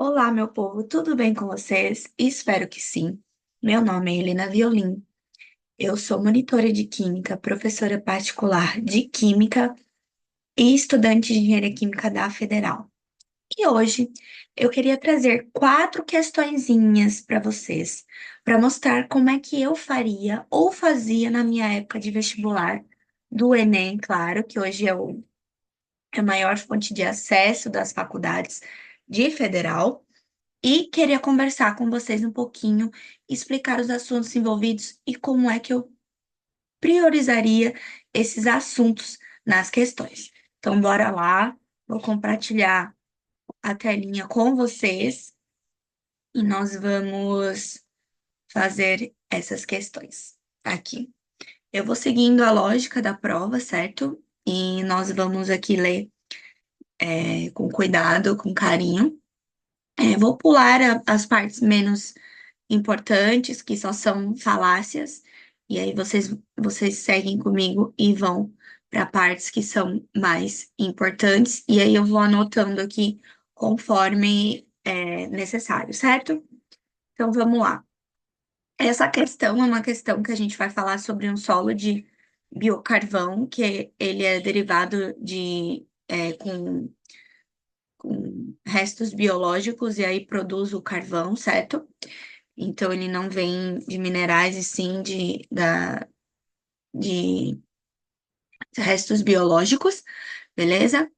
Olá, meu povo, tudo bem com vocês? Espero que sim. Meu nome é Helena Violim. Eu sou monitora de Química, professora particular de Química e estudante de Engenharia Química da Federal. E hoje eu queria trazer quatro questõezinhas para vocês, para mostrar como é que eu faria ou fazia na minha época de vestibular do Enem, claro, que hoje é a maior fonte de acesso das faculdades de federal. E queria conversar com vocês um pouquinho, explicar os assuntos envolvidos e como é que eu priorizaria esses assuntos nas questões. Então, bora lá, vou compartilhar a telinha com vocês e nós vamos fazer essas questões aqui. Eu vou seguindo a lógica da prova, certo? E nós vamos aqui ler com cuidado, com carinho. Vou pular as partes menos importantes, que só são falácias, e aí vocês seguem comigo e vão para partes que são mais importantes, e aí eu vou anotando aqui conforme é necessário, certo? Então vamos lá. Essa questão é uma questão que a gente vai falar sobre um solo de biocarvão, que ele é derivado com restos biológicos e aí produz o carvão, certo? Então, ele não vem de minerais, e sim de restos biológicos, beleza?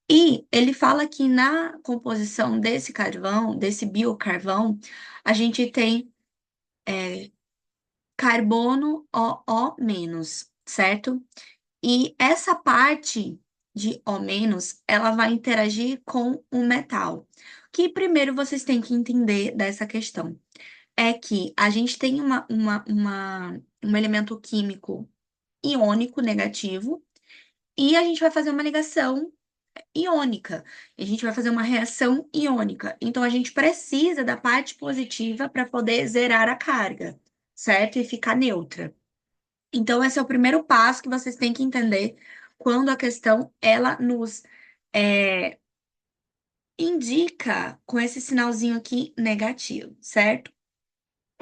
E ele fala que na composição desse carvão, desse biocarvão, a gente tem carbono OO-, certo? E essa parte de O-, ela vai interagir com o metal. Que primeiro vocês têm que entender dessa questão é que a gente tem um elemento químico iônico negativo e a gente vai fazer uma ligação iônica. A gente vai fazer uma reação iônica. Então a gente precisa da parte positiva para poder zerar a carga, certo? E ficar neutra. Então esse é o primeiro passo que vocês têm que entender quando a questão ela nos é, indica com esse sinalzinho aqui negativo, certo?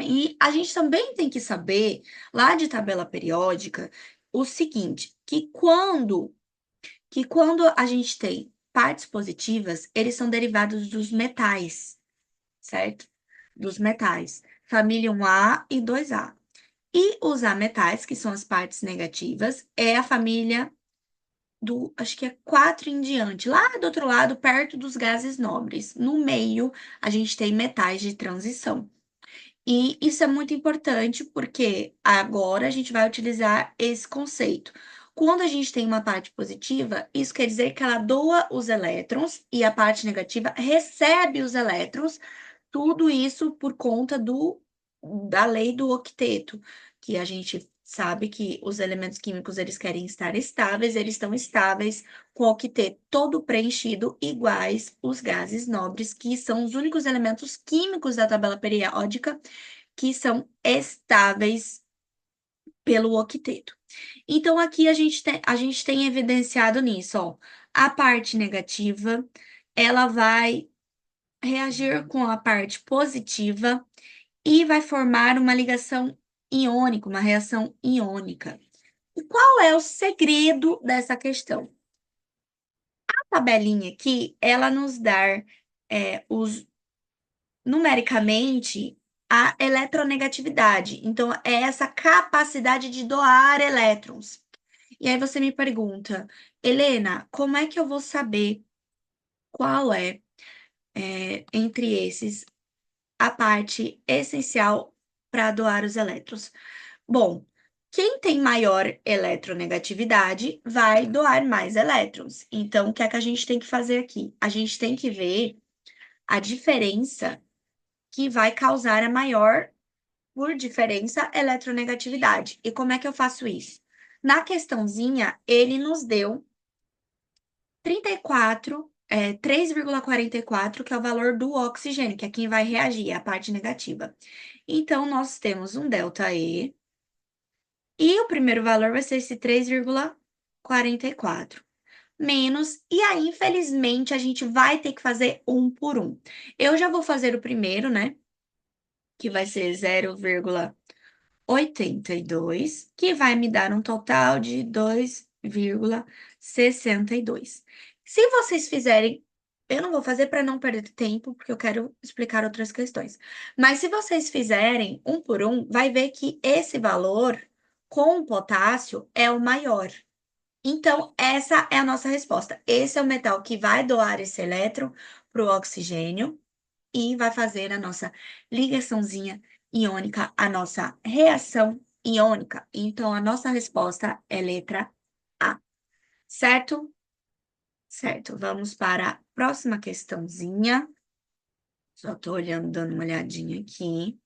E a gente também tem que saber, lá de tabela periódica, o seguinte, que quando a gente tem partes positivas, eles são derivados dos metais, certo? Dos metais, família 1A e 2A. E os ametais, que são as partes negativas, é a família acho que é 4 em diante, lá do outro lado, perto dos gases nobres. No meio, a gente tem metais de transição. E isso é muito importante porque agora a gente vai utilizar esse conceito. Quando a gente tem uma parte positiva, isso quer dizer que ela doa os elétrons e a parte negativa recebe os elétrons, tudo isso por conta da lei do octeto, que a gente sabe que os elementos químicos eles querem estar estáveis, eles estão estáveis com o octeto todo preenchido, iguais os gases nobres, que são os únicos elementos químicos da tabela periódica que são estáveis pelo octeto. Então, aqui a gente tem evidenciado nisso, ó. A parte negativa, ela vai reagir com a parte positiva e vai formar uma ligação iônica, uma reação iônica. E qual é o segredo dessa questão? A tabelinha aqui, ela nos dá os numericamente a eletronegatividade. Então, é essa capacidade de doar elétrons. E aí você me pergunta, Helena, como é que eu vou saber qual entre esses, a parte essencial para doar os elétrons? Bom, quem tem maior eletronegatividade vai doar mais elétrons. Então, o que é que a gente tem que fazer aqui? A gente tem que ver a diferença que vai causar a maior por diferença, eletronegatividade. E como é que eu faço isso? Na questãozinha, ele nos deu 3,44, que é o valor do oxigênio, que é quem vai reagir, é a parte negativa. Então, nós temos um ΔE, e o primeiro valor vai ser esse 3,44. menos, e aí, infelizmente, a gente vai ter que fazer um por um. Eu já vou fazer o primeiro, né? Que vai ser 0,82, que vai me dar um total de 2,62. Se vocês fizerem, eu não vou fazer para não perder tempo, porque eu quero explicar outras questões. Mas se vocês fizerem um por um, vai ver que esse valor com o potássio é o maior. Então, essa é a nossa resposta. Esse é o metal que vai doar esse elétron para o oxigênio e vai fazer a nossa ligaçãozinha iônica, a nossa reação iônica. Então, a nossa resposta é letra A, certo? Certo. Vamos para a próxima questãozinha. Só estou olhando, dando uma olhadinha aqui.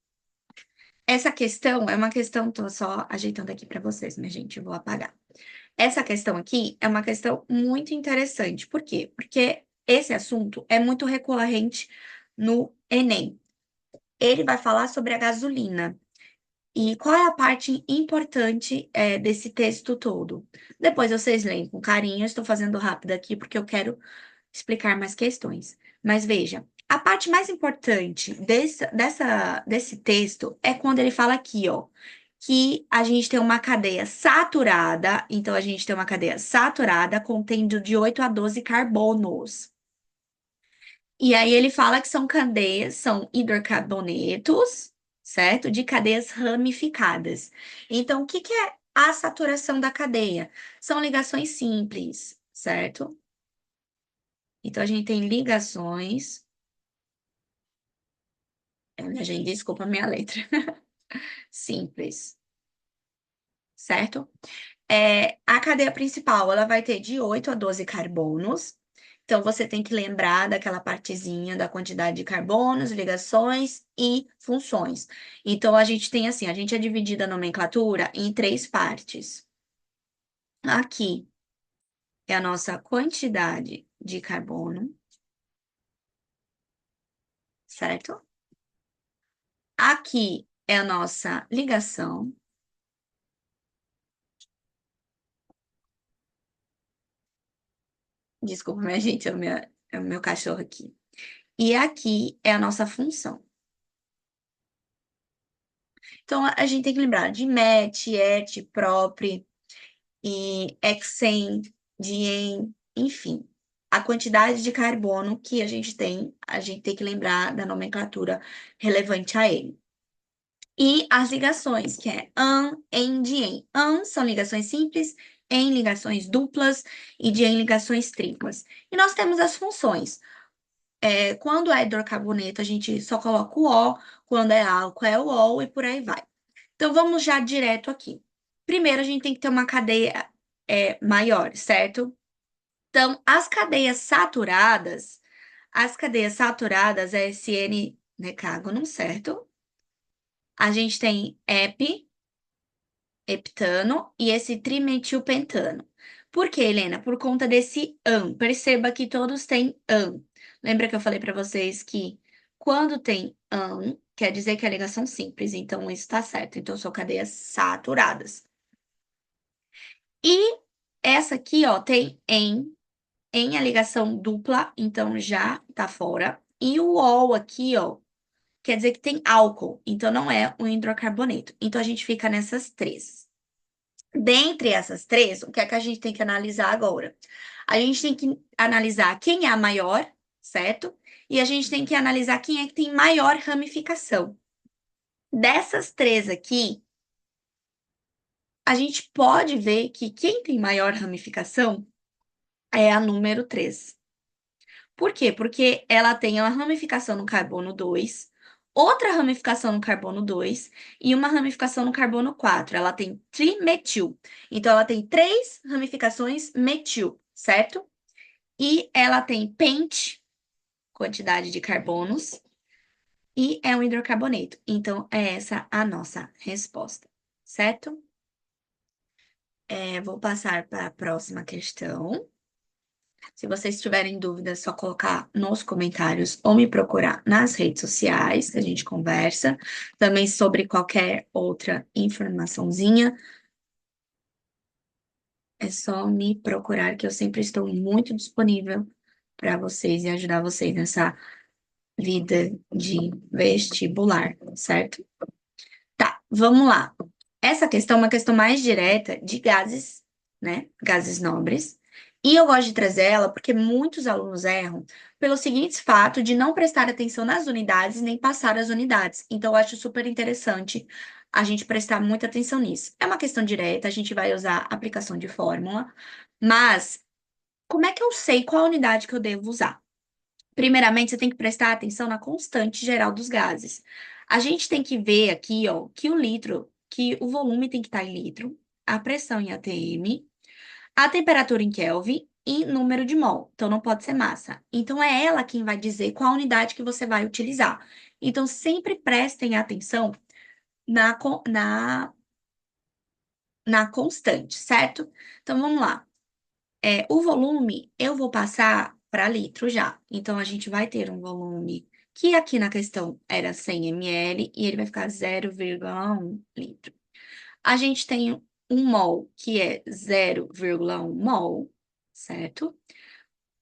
Essa questão é uma questão, tô só ajeitando aqui para vocês, minha gente, eu vou apagar. Essa questão aqui é uma questão muito interessante. Por quê? Porque esse assunto é muito recorrente no Enem. Ele vai falar sobre a gasolina. E qual é a parte importante desse texto todo? Depois vocês leem com carinho, eu estou fazendo rápido aqui porque eu quero explicar mais questões. Mas veja, a parte mais importante desse texto é quando ele fala aqui, ó, que a gente tem uma cadeia saturada, então a gente tem uma cadeia saturada contendo de 8 a 12 carbonos. E aí ele fala que são cadeias, são hidrocarbonetos, certo? De cadeias ramificadas. Então, o que que é a saturação da cadeia? São ligações simples, certo? Então, a gente tem ligações. Gente, desculpa a minha letra. Simples, certo? A cadeia principal, ela vai ter de 8 a 12 carbonos. Então, você tem que lembrar daquela partezinha da quantidade de carbonos, ligações e funções. Então, a gente tem assim, a gente é dividida a nomenclatura em três partes. Aqui é a nossa quantidade de carbono, certo? Aqui é a nossa ligação. Desculpa, minha gente, é o meu cachorro aqui. E aqui é a nossa função. Então, a gente tem que lembrar de MET, ET, PROP, e hexen, dien, enfim. A quantidade de carbono que a gente tem que lembrar da nomenclatura relevante a ele. E as ligações, que é an, en, dien. An são ligações simples, em ligações duplas e dien ligações triplas. E nós temos as funções. Quando é hidrocarboneto, a gente só coloca o O, quando é álcool é o OL e por aí vai. Então, vamos já direto aqui. Primeiro, a gente tem que ter uma cadeia maior, certo? Então, as cadeias saturadas é esse N-decágono, certo? A gente tem heptano e esse trimetilpentano. Por quê, Helena? Por conta desse an. Perceba que todos têm an. Lembra que eu falei para vocês que quando tem an, quer dizer que é ligação simples, então isso está certo. Então, são cadeias saturadas. E essa aqui, ó, tem em a ligação dupla, então já tá fora. E o ol aqui, ó, quer dizer que tem álcool, então não é um hidrocarboneto. Então a gente fica nessas três. Dentre essas três, o que é que a gente tem que analisar agora? A gente tem que analisar quem é a maior, certo? E a gente tem que analisar quem é que tem maior ramificação. Dessas três aqui, a gente pode ver que quem tem maior ramificação é a número 3. Por quê? Porque ela tem uma ramificação no carbono 2, outra ramificação no carbono 2 e uma ramificação no carbono 4. Ela tem trimetil. Então, ela tem três ramificações metil, certo? E ela tem pent, quantidade de carbonos, e é um hidrocarboneto. Então, é essa a nossa resposta, certo? Vou passar para a próxima questão. Se vocês tiverem dúvidas, é só colocar nos comentários ou me procurar nas redes sociais, que a gente conversa. Também sobre qualquer outra informaçãozinha. É só me procurar, que eu sempre estou muito disponível para vocês e ajudar vocês nessa vida de vestibular, certo? Tá, vamos lá. Essa questão é uma questão mais direta de gases, né? Gases nobres. E eu gosto de trazer ela porque muitos alunos erram pelo seguinte fato de não prestar atenção nas unidades nem passar as unidades. Então, eu acho super interessante a gente prestar muita atenção nisso. É uma questão direta, a gente vai usar aplicação de fórmula, mas como é que eu sei qual unidade que eu devo usar? Primeiramente, você tem que prestar atenção na constante geral dos gases. A gente tem que ver aqui, ó, que que o volume tem que estar em litro, a pressão em atm, a temperatura em Kelvin e número de mol. Então, não pode ser massa. Então, é ela quem vai dizer qual unidade que você vai utilizar. Então, sempre prestem atenção na constante, certo? Então, vamos lá. O volume eu vou passar para litro já. Então, a gente vai ter um volume que aqui na questão era 100 ml e ele vai ficar 0,1 litro. A gente tem um mol, que é 0,1 mol, certo?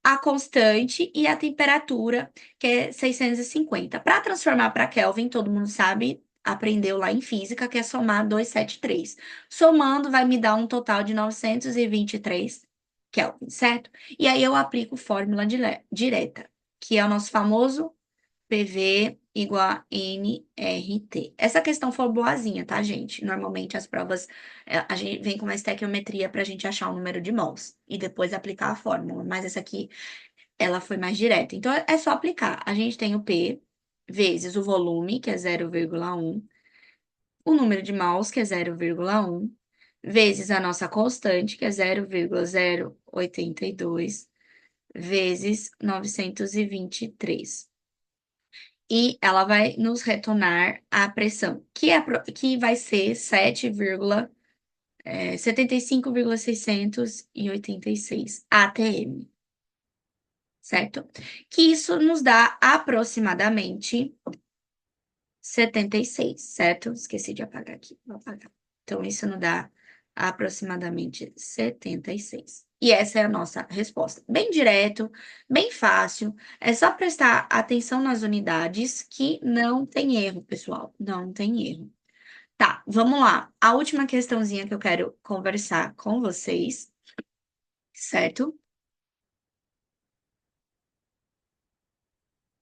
A constante e a temperatura, que é 650. Para transformar para Kelvin, todo mundo sabe, aprendeu lá em física, que é somar 273. Somando, vai me dar um total de 923 Kelvin, certo? E aí eu aplico fórmula direta, que é o nosso famoso PV igual a nRT. Essa questão foi boazinha, tá, gente? Normalmente as provas, a gente vem com uma estequiometria para a gente achar o número de mols e depois aplicar a fórmula. Mas essa aqui, ela foi mais direta. Então, é só aplicar. A gente tem o P vezes o volume, que é 0,1, o número de mols, que é 0,1, vezes a nossa constante, que é 0,082, vezes 923. E ela vai nos retornar a pressão, que vai ser 75,686 atm, certo? Que isso nos dá aproximadamente 76, certo? Esqueci de apagar aqui, vou apagar. Então, isso nos dá aproximadamente 76. E essa é a nossa resposta. Bem direto, bem fácil. É só prestar atenção nas unidades que não tem erro, pessoal. Não tem erro. Tá, vamos lá. A última questãozinha que eu quero conversar com vocês, certo?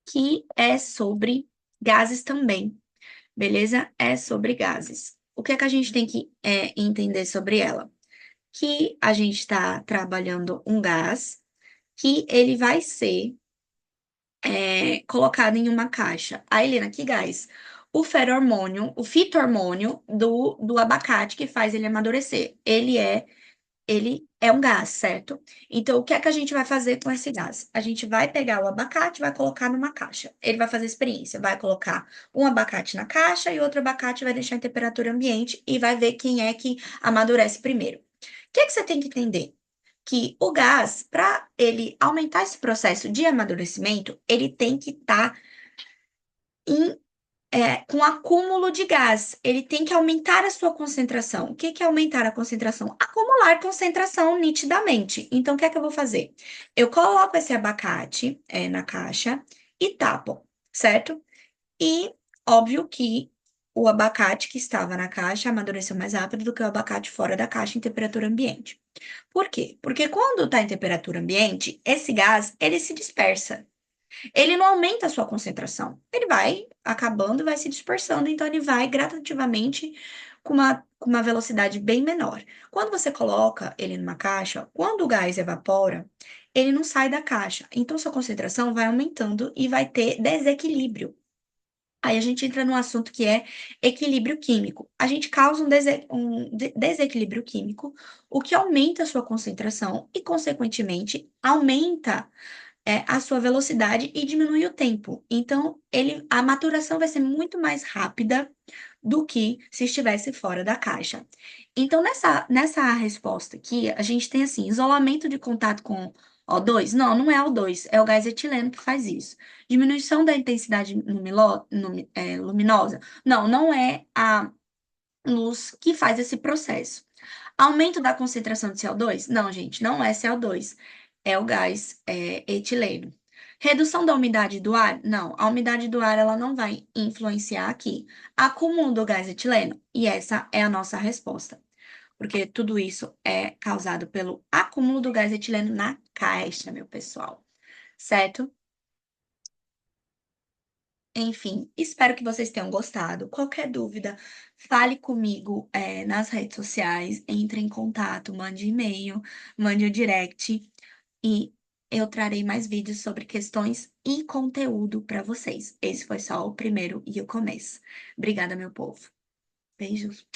Que é sobre gases também, beleza? É sobre gases. O que é que a gente tem que entender sobre ela? Que a gente está trabalhando um gás que ele vai ser colocado em uma caixa. A Helena, que gás? O fito-hormônio do abacate que faz ele amadurecer. Ele é um gás, certo? Então, o que é que a gente vai fazer com esse gás? A gente vai pegar o abacate e vai colocar numa caixa. Ele vai fazer experiência, vai colocar um abacate na caixa e outro abacate vai deixar em temperatura ambiente e vai ver quem é que amadurece primeiro. O que é que você tem que entender? Que o gás, para ele aumentar esse processo de amadurecimento, ele tem que estar com acúmulo de gás. Ele tem que aumentar a sua concentração. O que que é aumentar a concentração? Acumular concentração nitidamente. Então, o que é que eu vou fazer? Eu coloco esse abacate na caixa e tapo, certo? E óbvio que o abacate que estava na caixa amadureceu mais rápido do que o abacate fora da caixa em temperatura ambiente. Por quê? Porque quando está em temperatura ambiente, esse gás, ele se dispersa. Ele não aumenta a sua concentração. Ele vai acabando, vai se dispersando, então ele vai gradativamente com uma velocidade bem menor. Quando você coloca ele numa caixa, quando o gás evapora, ele não sai da caixa. Então sua concentração vai aumentando e vai ter desequilíbrio. Aí a gente entra num assunto que é equilíbrio químico. A gente causa um desequilíbrio químico, o que aumenta a sua concentração e, consequentemente, aumenta a sua velocidade e diminui o tempo. Então, a maturação vai ser muito mais rápida do que se estivesse fora da caixa. Então, nessa resposta aqui, a gente tem assim, isolamento de contato com O2? Não, não é O2, é o gás etileno que faz isso. Diminuição da intensidade luminosa? Não, não é a luz que faz esse processo. Aumento da concentração de CO2? Não, gente, não é CO2, é o gás etileno. Redução da umidade do ar? Não, a umidade do ar ela não vai influenciar aqui. Acúmulo do gás etileno? E essa é a nossa resposta, porque tudo isso é causado pelo acúmulo do gás etileno na caixa, meu pessoal, certo? Enfim, espero que vocês tenham gostado. Qualquer dúvida, fale comigo, nas redes sociais, entre em contato, mande e-mail, mande o direct e eu trarei mais vídeos sobre questões e conteúdo para vocês. Esse foi só o primeiro e o começo. Obrigada, meu povo. Beijos.